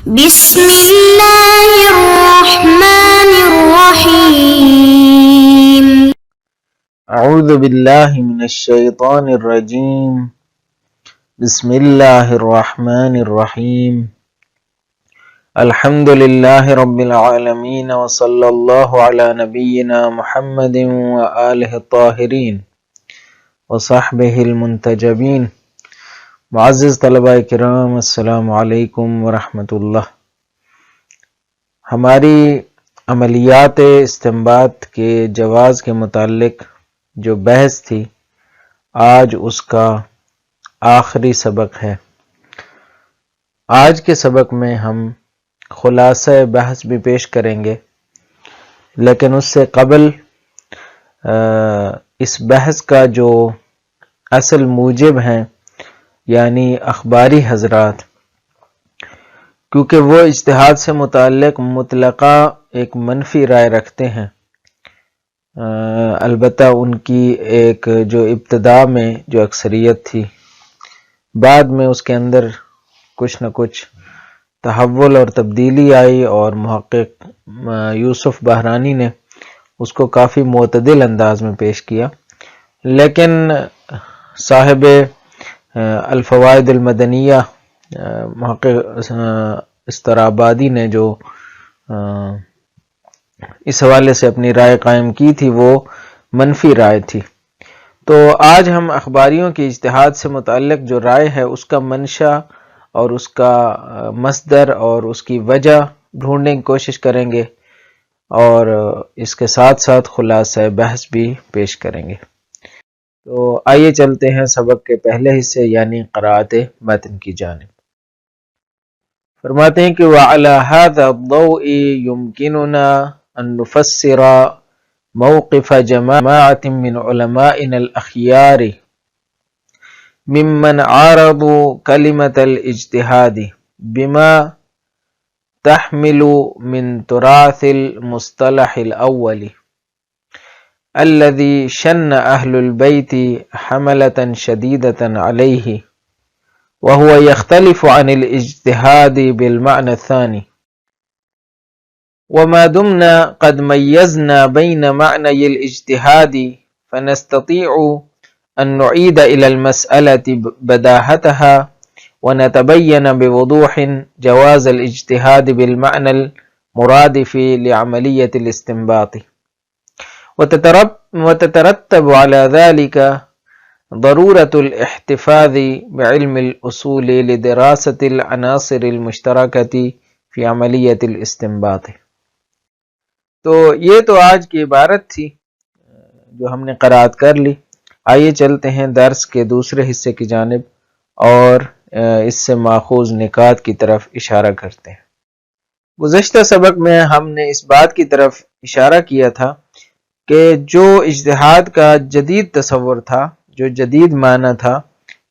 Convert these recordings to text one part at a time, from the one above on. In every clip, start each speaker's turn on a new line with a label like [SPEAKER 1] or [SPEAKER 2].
[SPEAKER 1] بسم الله الرحمن الرحيم.
[SPEAKER 2] اعوذ باللہ من الشیطان الرجیم. بسم اللہ الرحمن الرحیم. الحمد للہ رب العالمین وصلی اللہ علی نبینا محمد وآلہ الطاہرین وصحبہ المنتجبین. معزز طلبہ کرام، السلام علیکم ورحمۃ اللہ. ہماری عملیات استنباط کے جواز کے متعلق جو بحث تھی، آج اس کا آخری سبق ہے. آج کے سبق میں ہم خلاصہ بحث بھی پیش کریں گے، لیکن اس سے قبل اس بحث کا جو اصل موجب ہیں یعنی اخباری حضرات، کیونکہ وہ اجتہاد سے متعلق مطلقہ ایک منفی رائے رکھتے ہیں. البتہ ان کی ایک جو ابتدا میں جو اکثریت تھی، بعد میں اس کے اندر کچھ نہ کچھ تحول اور تبدیلی آئی، اور محقق یوسف بہرانی نے اس کو کافی معتدل انداز میں پیش کیا. لیکن صاحب الفوائد المدنیہ محقق استرابادی نے جو اس حوالے سے اپنی رائے قائم کی تھی، وہ منفی رائے تھی. تو آج ہم اخباریوں کے اجتہاد سے متعلق جو رائے ہے اس کا منشا اور اس کا مصدر اور اس کی وجہ ڈھونڈنے کی کوشش کریں گے، اور اس کے ساتھ ساتھ خلاصہ بحث بھی پیش کریں گے. تو آئیے چلتے ہیں سبق کے پہلے حصے یعنی قراءت متن کی جانب. فرماتے ہیں کہ وَعَلَى هَذَا الضَّوْءِ يُمْكِنُنَا أَن نُفَسِّرَ مَوْقِفَ جَمَاعَةٍ مِّنْ عُلَمَائِنَا الْأَخْيَارِ مِمَّنْ عَارَضُوا كَلِمَةَ الْإِجْتِهَادِ بِمَا تَحْمِلُ مِنْ تُرَاثِ الْمُصْطَلَحِ الْأَوَّلِ الذي شن أهل البيت حملة شديدة عليه، وهو يختلف عن الاجتهاد بالمعنى الثاني. وما دمنا قد ميزنا بين معنى الاجتهاد فنستطيع أن نعيد إلى المسألة بداهتها ونتبين بوضوح جواز الاجتهاد بالمعنى المرادف لعملية الاستنباط. وتترتب على ذلك ضرورة الاحتفاظ بعلم الأصول لدراسة العناصر المشتركة في عملية الاستنباط. تو یہ تو آج کی عبارت تھی جو ہم نے قرأت کر لی. آئیے چلتے ہیں درس کے دوسرے حصے کی جانب اور اس سے ماخوذ نکات کی طرف اشارہ کرتے ہیں. گزشتہ سبق میں ہم نے اس بات کی طرف اشارہ کیا تھا کہ جو اجتہاد کا جدید تصور تھا، جو جدید معنی تھا،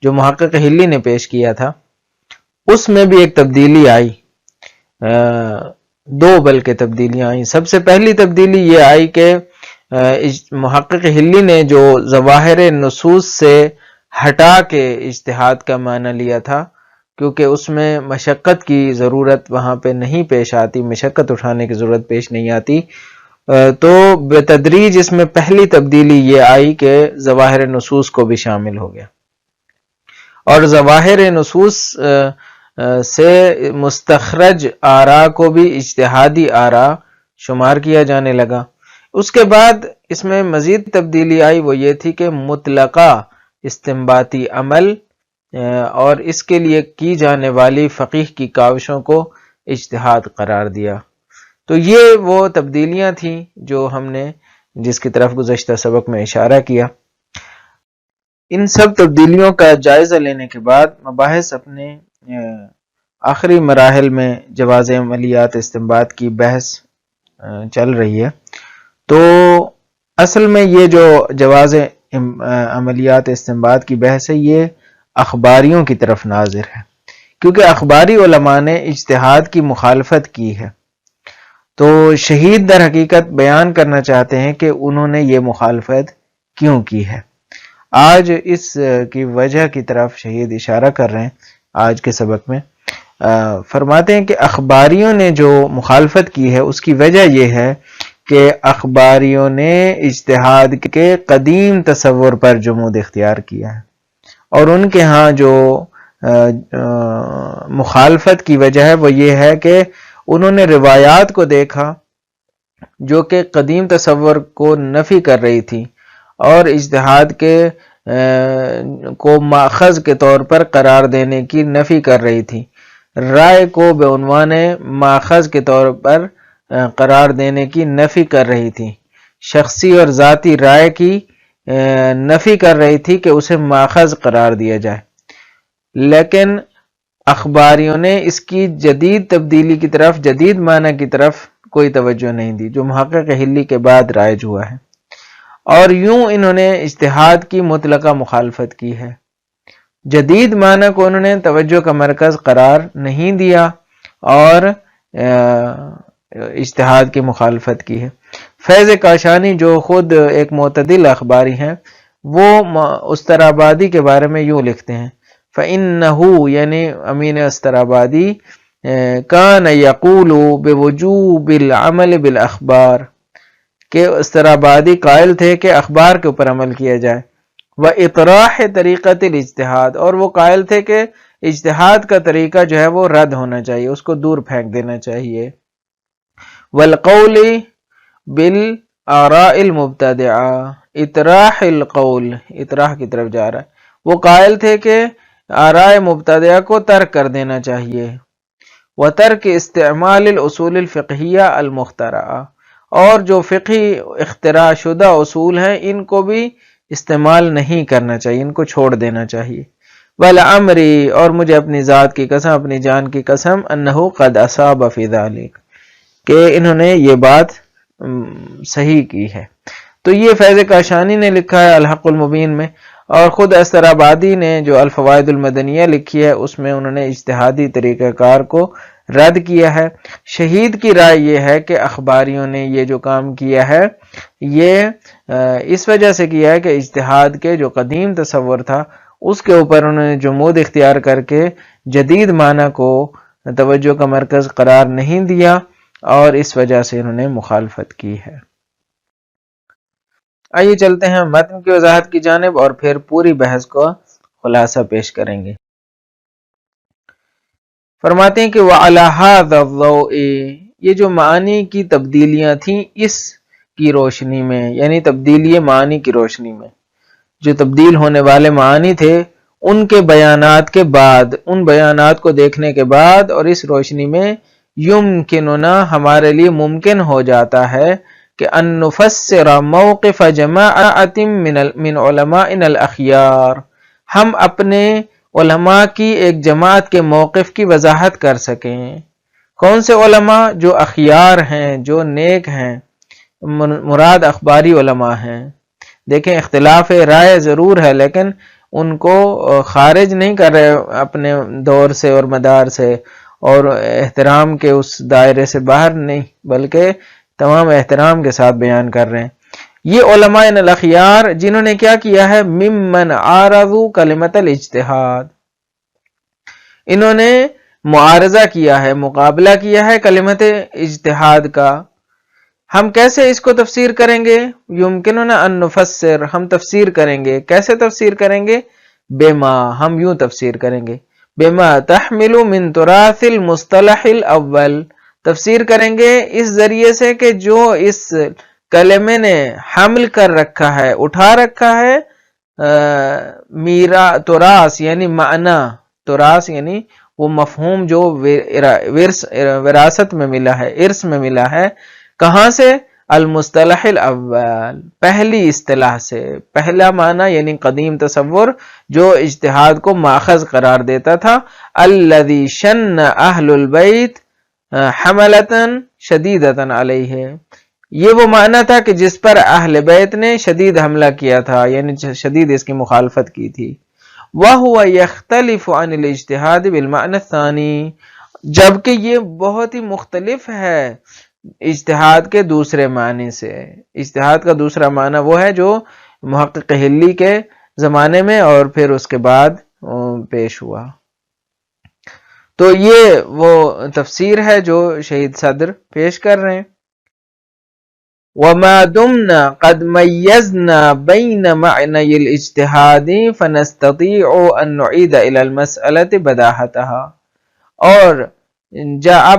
[SPEAKER 2] جو محقق حلی نے پیش کیا تھا، اس میں بھی ایک تبدیلی آئی. دو بلکہ تبدیلیاں آئیں. سب سے پہلی تبدیلی یہ آئی کہ محقق حلی نے جو ظواہر نصوص سے ہٹا کے اجتہاد کا معنی لیا تھا، کیونکہ اس میں مشقت کی ضرورت وہاں پہ نہیں پیش آتی، مشقت اٹھانے کی ضرورت پیش نہیں آتی، تو بتدریج اس میں پہلی تبدیلی یہ آئی کہ ظواہر نصوص کو بھی شامل ہو گیا، اور ظواہر نصوص سے مستخرج آراء کو بھی اجتہادی آراء شمار کیا جانے لگا. اس کے بعد اس میں مزید تبدیلی آئی، وہ یہ تھی کہ مطلقہ استنباطی عمل اور اس کے لیے کی جانے والی فقیہ کی کاوشوں کو اجتہاد قرار دیا. تو یہ وہ تبدیلیاں تھیں جو ہم نے جس کی طرف گزشتہ سبق میں اشارہ کیا. ان سب تبدیلیوں کا جائزہ لینے کے بعد مباحث اپنے آخری مراحل میں جواز عملیات استنباط کی بحث چل رہی ہے. تو اصل میں یہ جو جواز عملیات استنباط کی بحث ہے، یہ اخباریوں کی طرف ناظر ہے، کیونکہ اخباری علماء نے اجتہاد کی مخالفت کی ہے. تو شہید در حقیقت بیان کرنا چاہتے ہیں کہ انہوں نے یہ مخالفت کیوں کی ہے. آج اس کی وجہ کی طرف شہید اشارہ کر رہے ہیں آج کے سبق میں. فرماتے ہیں کہ اخباریوں نے جو مخالفت کی ہے اس کی وجہ یہ ہے کہ اخباریوں نے اجتہاد کے قدیم تصور پر جمود اختیار کیا ہے، اور ان کے ہاں جو مخالفت کی وجہ ہے وہ یہ ہے کہ انہوں نے روایات کو دیکھا جو کہ قدیم تصور کو نفی کر رہی تھی اور اجتہاد کے کو ماخذ کے طور پر قرار دینے کی نفی کر رہی تھی، رائے کو بے عنوان ماخذ کے طور پر قرار دینے کی نفی کر رہی تھی، شخصی اور ذاتی رائے کی نفی کر رہی تھی کہ اسے ماخذ قرار دیا جائے۔ لیکن اخباریوں نے اس کی جدید تبدیلی کی طرف، جدید معنی کی طرف کوئی توجہ نہیں دی جو محقق حلی کے بعد رائج ہوا ہے، اور یوں انہوں نے اجتہاد کی مطلقہ مخالفت کی ہے، جدید معنی کو انہوں نے توجہ کا مرکز قرار نہیں دیا اور اجتہاد کی مخالفت کی ہے۔ فیض کاشانی جو خود ایک معتدل اخباری ہیں، وہ استرابادی کے بارے میں یوں لکھتے ہیں، فَإِنَّهُ یعنی امین استرابادی کان یقول بوجوب العمل بالاخبار، کہ استرابادی قائل تھے کہ اخبار کے اوپر عمل کیا جائے، وَإِطْرَاحِ طریقۃ الاجتہاد، اور وہ قائل تھے کہ اجتہاد کا طریقہ جو ہے وہ رد ہونا چاہیے، اس کو دور پھینک دینا چاہیے، والقول بالآراء المبتدعہ، اطراح القول، اطراح کی طرف جا رہا ہے، وہ قائل تھے کہ آراء مبتدعہ کو ترک کر دینا چاہیے، وترک استعمال الاصول الفقہیہ المخترعہ، اور جو فقہی اختراع شدہ اصول ہیں ان کو بھی استعمال نہیں کرنا چاہیے، ان کو چھوڑ دینا چاہیے، والعمری، اور مجھے اپنی ذات کی قسم، اپنی جان کی قسم، انہو قد اصاب فی ذلک، کہ انہوں نے یہ بات صحیح کی ہے۔ تو یہ فیض کاشانی نے لکھا ہے الحق المبین میں، اور خود استرابادی نے جو الفوائد المدنیہ لکھی ہے اس میں انہوں نے اجتہادی طریقہ کار کو رد کیا ہے۔ شہید کی رائے یہ ہے کہ اخباریوں نے یہ جو کام کیا ہے یہ اس وجہ سے کیا ہے کہ اجتہاد کے جو قدیم تصور تھا اس کے اوپر انہوں نے جمود اختیار کر کے جدید معنی کو توجہ کا مرکز قرار نہیں دیا، اور اس وجہ سے انہوں نے مخالفت کی ہے۔ آئیے چلتے ہیں متن کی وضاحت کی جانب اور پھر پوری بحث کو خلاصہ پیش کریں گے۔ فرماتے ہیں کہ وَعَلَى هَذَا الضَّوْءِ، یہ جو معانی کی تبدیلیاں تھیں اس کی روشنی میں، یعنی تبدیلی معانی کی روشنی میں، جو تبدیل ہونے والے معانی تھے ان کے بیانات کے بعد، ان بیانات کو دیکھنے کے بعد اور اس روشنی میں یمکننا، ہمارے لیے ممکن ہو جاتا ہے کہ ان نفسر موقف جماعت من علمائنا الاخیار، ہم اپنے علماء کی ایک جماعت کے موقف کی وضاحت کر سکیں۔ کون سے علماء؟ جو اخیار ہیں، جو نیک ہیں، مراد اخباری علماء ہیں۔ دیکھیں اختلاف رائے ضرور ہے لیکن ان کو خارج نہیں کر رہے اپنے دور سے اور مدار سے اور احترام کے اس دائرے سے باہر نہیں، بلکہ تمام احترام کے ساتھ بیان کر رہے ہیں۔ یہ علماء الاخیار جنہوں نے کیا کیا ہے، ممن عارضوا کلمۃ الاجتہاد، انہوں نے معارضہ کیا ہے، مقابلہ کیا ہے کلمت اجتہاد کا۔ ہم کیسے اس کو تفسیر کریں گے؟ یمکننا ان نفسر، ہم تفسیر کریں گے۔ کیسے تفسیر کریں گے؟ بما، ہم یوں تفسیر کریں گے، بما تحمل من تراث المصطلح الاول، تفسیر کریں گے اس ذریعے سے کہ جو اس کلمے نے حمل کر رکھا ہے، اٹھا رکھا ہے، میرا تراث یعنی معنی، تراث یعنی وہ مفہوم جو وراثت میں ملا ہے، ارث میں ملا ہے، کہاں سے؟ المصطلح الاول، پہلی اصطلاح سے، پہلا معنی یعنی قدیم تصور جو اجتہاد کو ماخذ قرار دیتا تھا، الذی شن اہل البیت حملتا شدیدتا علیہ، یہ وہ معنی تھا کہ جس پر اہل بیت نے شدید حملہ کیا تھا، یعنی شدید اس کی مخالفت کی تھی۔ وَهُوَ يَخْتَلِفُ عَنِ الْاجْتِهَادِ بِالْمَعْنَى الثَّانِي، جبکہ یہ بہت ہی مختلف ہے اجتہاد کے دوسرے معنی سے۔ اجتہاد کا دوسرا معنی وہ ہے جو محقق حلی کے زمانے میں اور پھر اس کے بعد پیش ہوا۔ تو یہ وہ تفسیر ہے جو شہید صدر پیش کر رہے ہیں. وَمَا دُمْنَا قَدْ مَيَّزْنَا بَيْنَ مَعْنَيِ الْاجْتِهَادِ فَنَسْتَطِيعُ أَن نُعِيدَ إِلَى الْمَسْأَلَةِ بَدَاهَتَهَا. اور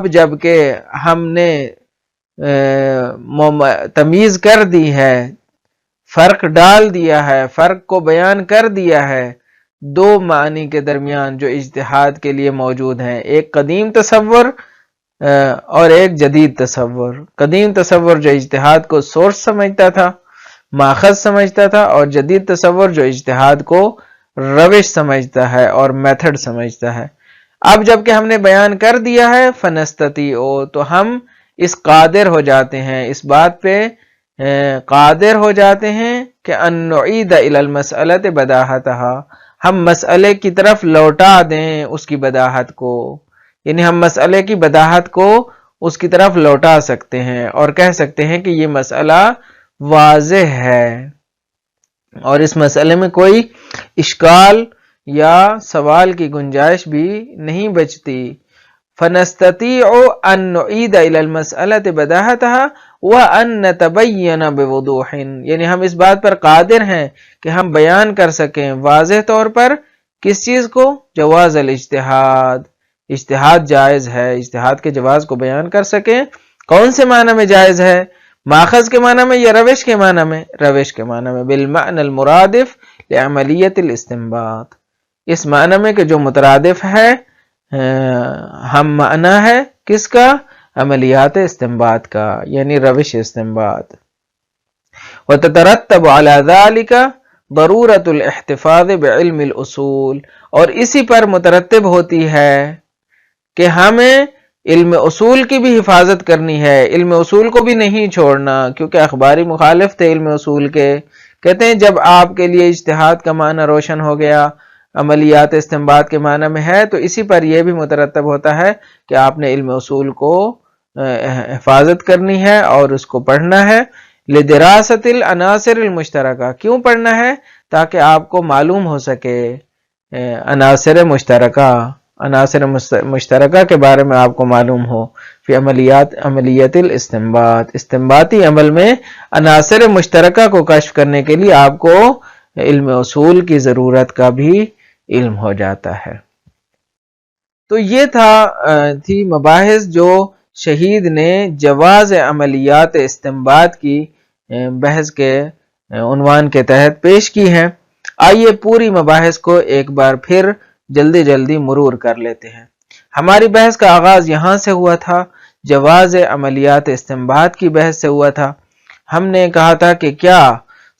[SPEAKER 2] جب کہ ہم نے تمیز کر دی ہے، فرق ڈال دیا ہے، فرق کو بیان کر دیا ہے دو معنی کے درمیان جو اجتہاد کے لیے موجود ہیں، ایک قدیم تصور اور ایک جدید تصور. قدیم تصور جو اجتہاد کو سورس سمجھتا تھا، ماخذ سمجھتا تھا، اور جدید تصور جو اجتہاد کو روش سمجھتا ہے اور میتھڈ سمجھتا ہے. اب جب کہ ہم نے بیان کر دیا ہے فنستطیعو، تو ہم اس قادر ہو جاتے ہیں، اس بات پہ قادر ہو جاتے ہیں کہ ان نعید الی المسألۃ بداہتہا، ہم مسئلے کی طرف لوٹا دیں اس کی بداہت کو، یعنی ہم مسئلے کی بداہت کو اس کی طرف لوٹا سکتے ہیں اور کہہ سکتے ہیں کہ یہ مسئلہ واضح ہے اور اس مسئلے میں کوئی اشکال یا سوال کی گنجائش بھی نہیں بچتی. فنستطيع ان نعيد الى المسألة بداهتها وان نتبين بوضوح، یعنی ہم اس بات پر قادر ہیں کہ ہم بیان کر سکیں واضح طور پر کس چیز کو؟ جواز الاجتہاد، اجتہاد جائز ہے، اجتہاد کے جواز کو بیان کر سکیں. کون سے معنی میں جائز ہے؟ ماخذ کے معنی میں یا روش کے معنی میں؟ روش کے معنی میں، بالمعنى المرادف لعملیت الاستنباط، اس معنی میں کہ جو مترادف ہے ہم معنی ہے کس کا؟ عملیات استنباط کا، یعنی روش استنباط. وتترتب على ذلك ضرورت الاحتفاظ بعلم الاصول، اور اسی پر مترتب ہوتی ہے کہ ہمیں علم اصول کی بھی حفاظت کرنی ہے، علم اصول کو بھی نہیں چھوڑنا، کیونکہ اخباری مخالف تھے علم اصول کے. کہتے ہیں جب آپ کے لیے اجتہاد کا معنی روشن ہو گیا، عملیات استنباط کے معنی میں ہے، تو اسی پر یہ بھی مترتب ہوتا ہے کہ آپ نے علم اصول کو حفاظت کرنی ہے اور اس کو پڑھنا ہے. لدراست العناصر المشترکہ، کیوں پڑھنا ہے؟ تاکہ آپ کو معلوم ہو سکے عناصر مشترکہ کے بارے میں آپ کو معلوم ہو. فی عملیت الاستنباط، استنباطی عمل میں عناصر مشترکہ کو کشف کرنے کے لیے آپ کو علم اصول کی ضرورت کا بھی علم ہو جاتا ہے. تو یہ تھی مباحث جو شہید نے جواز عملیات استنباط کی بحث کے عنوان کے تحت پیش کی ہیں. آئیے پوری مباحث کو ایک بار پھر جلدی مرور کر لیتے ہیں. ہماری بحث کا آغاز یہاں سے ہوا تھا، جواز عملیات استنباط کی بحث سے ہوا تھا. ہم نے کہا تھا کہ کیا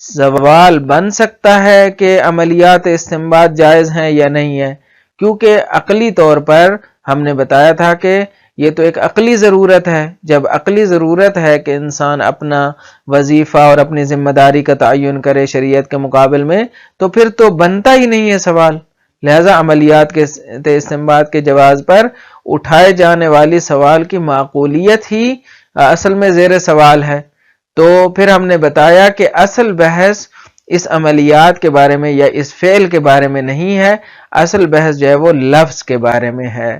[SPEAKER 2] سوال بن سکتا ہے کہ عملیات استنباط جائز ہیں یا نہیں ہے، کیونکہ عقلی طور پر ہم نے بتایا تھا کہ یہ تو ایک عقلی ضرورت ہے. جب عقلی ضرورت ہے کہ انسان اپنا وظیفہ اور اپنی ذمہ داری کا تعین کرے شریعت کے مقابل میں، تو پھر تو بنتا ہی نہیں ہے سوال. لہذا عملیات کے استنباط کے جواز پر اٹھائے جانے والی سوال کی معقولیت ہی اصل میں زیر سوال ہے. تو پھر ہم نے بتایا کہ اصل بحث اس عملیات کے بارے میں یا اس فعل کے بارے میں نہیں ہے، اصل بحث جو ہے وہ لفظ کے بارے میں ہے.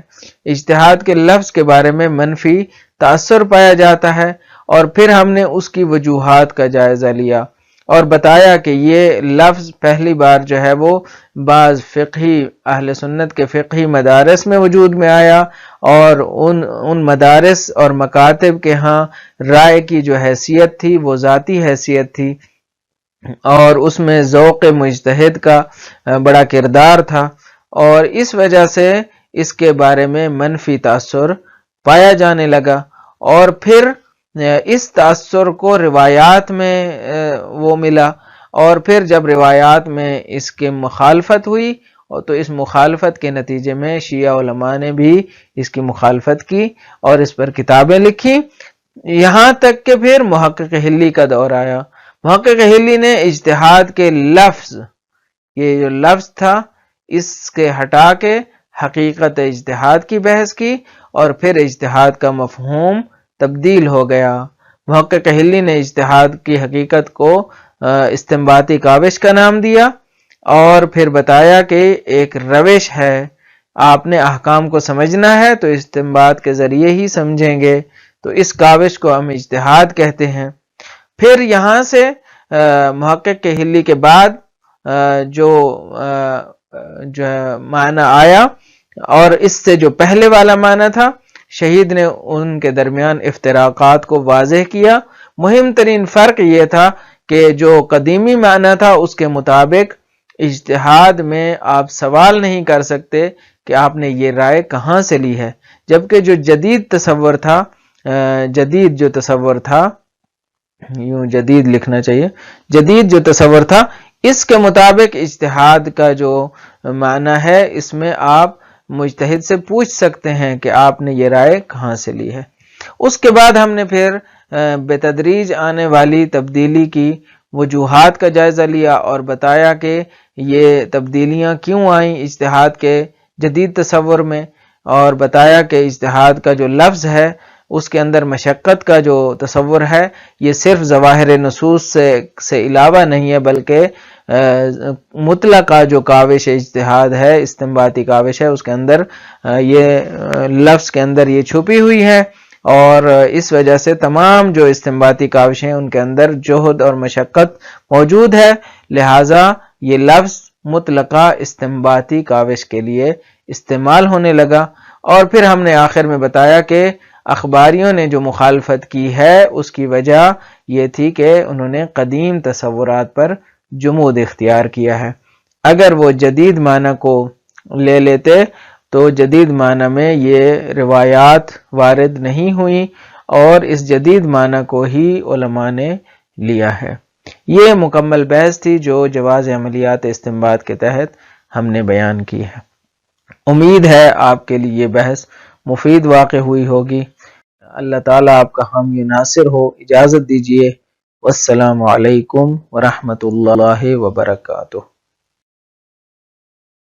[SPEAKER 2] اجتہاد کے لفظ کے بارے میں منفی تاثر پایا جاتا ہے، اور پھر ہم نے اس کی وجوہات کا جائزہ لیا اور بتایا کہ یہ لفظ پہلی بار جو ہے وہ بعض فقہی اہل سنت کے فقہی مدارس میں وجود میں آیا، اور ان مدارس اور مکاتب کے ہاں رائے کی جو حیثیت تھی وہ ذاتی حیثیت تھی، اور اس میں ذوق مجتہد کا بڑا کردار تھا، اور اس وجہ سے اس کے بارے میں منفی تاثر پایا جانے لگا. اور پھر اس تاثر کو روایات میں وہ ملا، اور پھر جب روایات میں اس کے مخالفت ہوئی تو اس مخالفت کے نتیجے میں شیعہ علماء نے بھی اس کی مخالفت کی اور اس پر کتابیں لکھی، یہاں تک کہ پھر محقق حلی کا دور آیا. محقق حلی نے اجتہاد کے لفظ، یہ جو لفظ تھا اس کے ہٹا کے حقیقت اجتہاد کی بحث کی، اور پھر اجتہاد کا مفہوم تبدیل ہو گیا. محقق حلی نے اجتہاد کی حقیقت کو استنباطی کاوش کا نام دیا، اور پھر بتایا کہ ایک روش ہے آپ نے احکام کو سمجھنا ہے تو استنباط کے ذریعے ہی سمجھیں گے، تو اس کاوش کو ہم اجتہاد کہتے ہیں۔ پھر یہاں سے محقق کے حلی کے بعد جو معنی آیا، اور اس سے جو پہلے والا معنی تھا، شہید نے ان کے درمیان افتراقات کو واضح کیا۔ مہم ترین فرق یہ تھا کہ جو قدیمی معنی تھا اس کے مطابق اجتہاد میں آپ سوال نہیں کر سکتے کہ آپ نے یہ رائے کہاں سے لی ہے، جبکہ جو جدید تصور تھا، جدید جو تصور تھا، یوں جدید لکھنا چاہیے، جدید جو تصور تھا، اس کے مطابق اجتہاد کا جو معنی ہے، اس میں آپ مجتہد سے پوچھ سکتے ہیں کہ آپ نے یہ رائے کہاں سے لی ہے۔ اس کے بعد ہم نے پھر بتدریج آنے والی تبدیلی کی وجوہات کا جائزہ لیا اور بتایا کہ یہ تبدیلیاں کیوں آئیں اجتہاد کے جدید تصور میں، اور بتایا کہ اجتہاد کا جو لفظ ہے اس کے اندر مشقت کا جو تصور ہے، یہ صرف ظواہر نصوص سے علاوہ نہیں ہے، بلکہ مطلقہ جو کاوش اجتہاد ہے، استنباطی کاوش ہے، اس کے اندر یہ لفظ کے اندر یہ چھپی ہوئی ہے، اور اس وجہ سے تمام جو استنباطی کاوشیں ان کے اندر جہد اور مشقت موجود ہے، لہٰذا یہ لفظ مطلقہ استنباطی کاوش کے لیے استعمال ہونے لگا۔ اور پھر ہم نے آخر میں بتایا کہ اخباریوں نے جو مخالفت کی ہے اس کی وجہ یہ تھی کہ انہوں نے قدیم تصورات پر جمود اختیار کیا ہے۔ اگر وہ جدید معنی کو لے لیتے تو جدید معنی میں یہ روایات وارد نہیں ہوئیں، اور اس جدید معنی کو ہی علماء نے لیا ہے۔ یہ مکمل بحث تھی جو جواز عملیات استنباط کے تحت ہم نے بیان کی ہے۔ امید ہے آپ کے لیے یہ بحث مفید واقع ہوئی ہوگی۔ اللہ تعالیٰ آپ کا حامی ناصر ہو۔ اجازت دیجیے، والسلام علیکم ورحمۃ اللہ وبرکاتہ۔